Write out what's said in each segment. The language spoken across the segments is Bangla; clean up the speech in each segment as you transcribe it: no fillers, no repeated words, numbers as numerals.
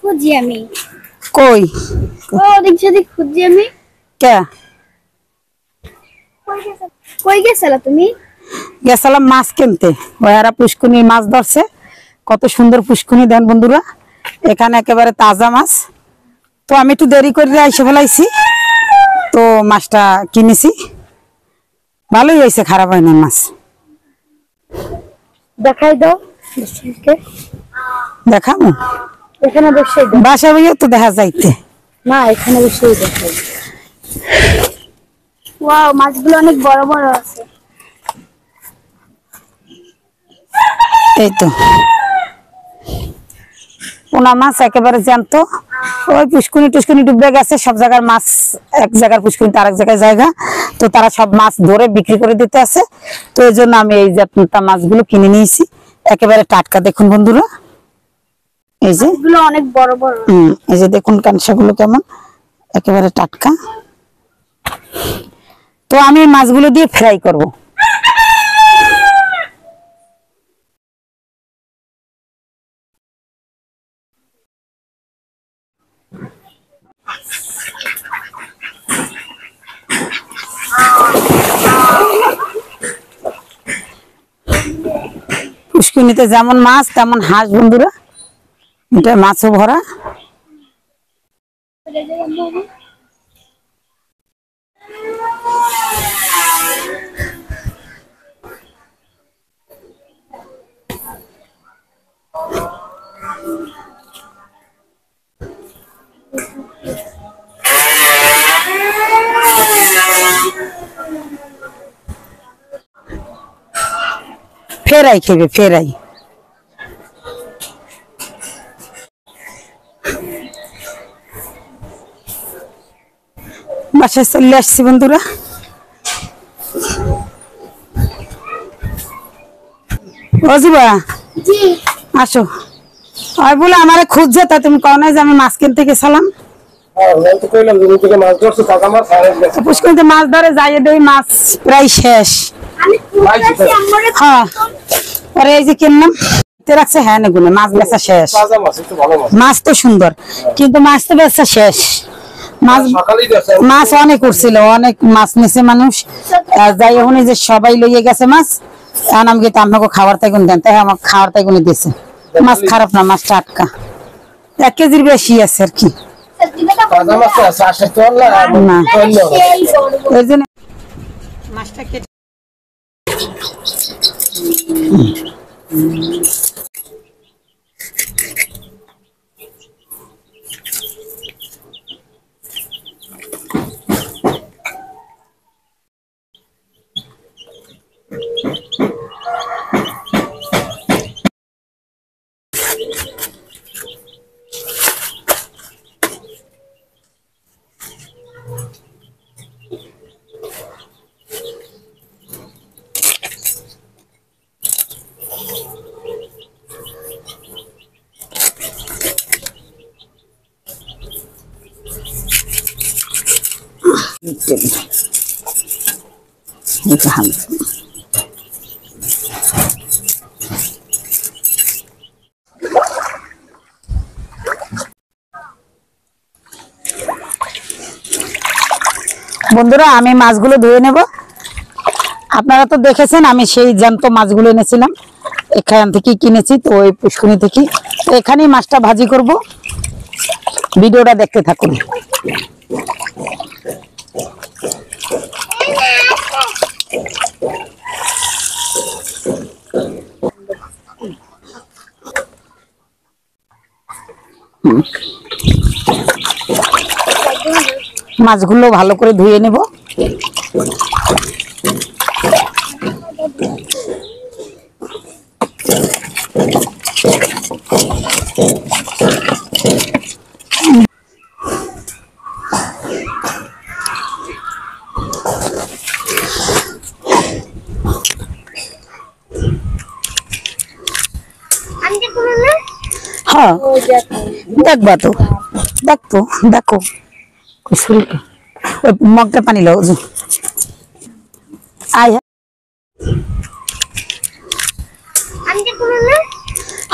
খুঁজি আমি। কই ও দেখছি খুঁজি আমি। কে কই গেছলা তুমি? গেছিলাম মাছ কিনতে। ওরা পুষ্কুনির মাছ ধরছে, কত সুন্দর পুষ্কুনি দেন বন্ধুরা, এখানে একেবারে তাজা মাছ। তো আমি একটু দেরি করে এসে ফেলাইছি, তো মাছটা কিনেছি, ভালোই হয়েছে, খারাপ হয় না মাছ। দেখাই দাও দেখাবো এখানে বসে দাও। বাসা বইও তো দেখা যাইতে না এখানে বসে দেখাই। ওয়াও, মাছগুলো অনেক বড় বড় আছে। এই তো পোনা মাছ একেবারে জ্যান্ত। ওই পুষ্কুনি টুস্কুনি ডুবে গেছে, সব জায়গার মাছ এক জায়গার পুষ্কুনি আরেক জায়গায় জায়গা, তো তারা সব মাছ ধরে বিক্রি করে দিতে আছে। তো এই জন্য আমি এই যে মাছগুলো কিনে নিয়েছি, একেবারে টাটকা। দেখুন বন্ধুরা, এই যে অনেক বড় বড়। এই যে দেখুন কাঁকড়াগুলো কেমন, একেবারে টাটকা। তো আমি মাছগুলো দিয়ে ফ্রাই করব। পুষ্কুনিতে যেমন মাছ তেমন হাঁস বন্ধুরা, এটা মাছও ভরা। ফেরাই খেবে, ফেরাই। বাসায় চলে আসছি বন্ধুরা। অজিবা আসো, আর বলে আমারে খুঁজছে, তা তুমি কও না যে আমি মাছ কিনতে গেছিলাম। পুষ্কুনিতে মাছ ধরে যাই দেই, মাছ প্রায় শেষ। হ্যাঁ, পরে এই যে কিনলাম রাখছে, হ্যাঁ নেগুনে মাছ বেচা শেষ। মাছ তো সুন্দর, কিন্তু মাছ তো বেচা শেষ। মাছ অনেক উঠছিল, অনেক মাছ নিছে মানুষ, যাই এখন যে সবাই লইয়ে গেছে মাছ। এখন আমি গিয়ে আমাকে খাবার তাই গুণ দেন, তাই আমাকে খাবার তাই গুনে দিছে। মাছ খারাপ না, মাছ টাটকা, 1 কেজির বেশি আছে আর কি। এই জন্য মাছটা কেটে বন্ধুরা, আমি মাছগুলো ধুয়ে নেব। আপনারা তো দেখেছেন আমি সেই জ্যান্ত মাছগুলো এনেছিলাম, এখান থেকে কিনেছি, তো ওই পুষ্কুনি থেকে। তো এখানেই মাছটা ভাজি করব, ভিডিওটা দেখতে থাকুন। মাছগুলো ভালো করে ধুয়ে নেব। হ্যাঁ, দেখবা তো, দেখতো, দেখো মগটা পানি লো। আয়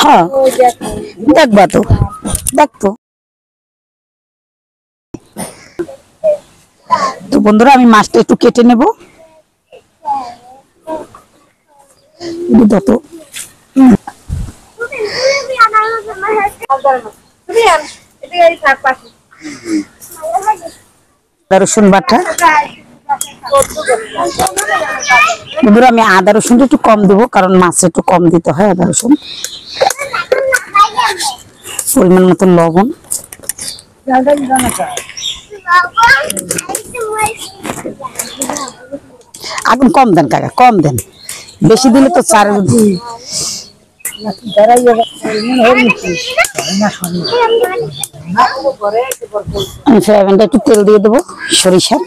হ্যাঁ, দেখবা তো, দেখতো। তো বন্ধুরা আমি মাছটা একটু কেটে নেব। তো রসুন বাটা, বন্ধুরা আমি আদা রসুনটা একটু কম দেবো, কারণ মাছে একটু কম দিতে হয় আদা রসুন। পরিমাণ মতো লবণ, আগুন কম দেন কাকা, কম দেন, বেশি দিলে তো চার আমি ফ্রাইপ্যানটা একটু তেল দিয়ে দেবো সরিষার।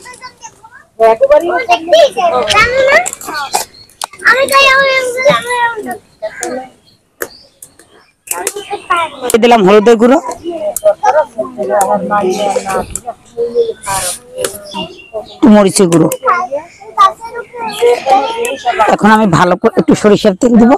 দিলাম হলুদের গুঁড়ো, মরিচের গুঁড়ো। এখন আমি ভালো করে একটু সরিষার তেল দিব।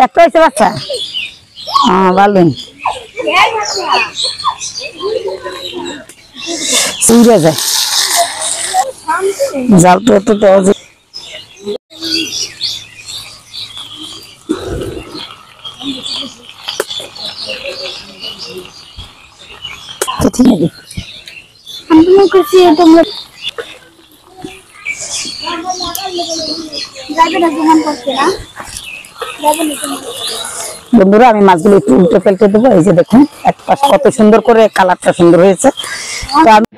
একটা হয়েছে বাচ্চা, ভালো চিড়ে যায় জালটা একটু দেওয়া যায়। ঠিক আছে বন্ধুরা আমি মাছগুলো একটু উল্টে পাল্টে দেবো। এই যে দেখুন এক পাশ কত সুন্দর করে কালারটা সুন্দর হয়েছে। তো আমি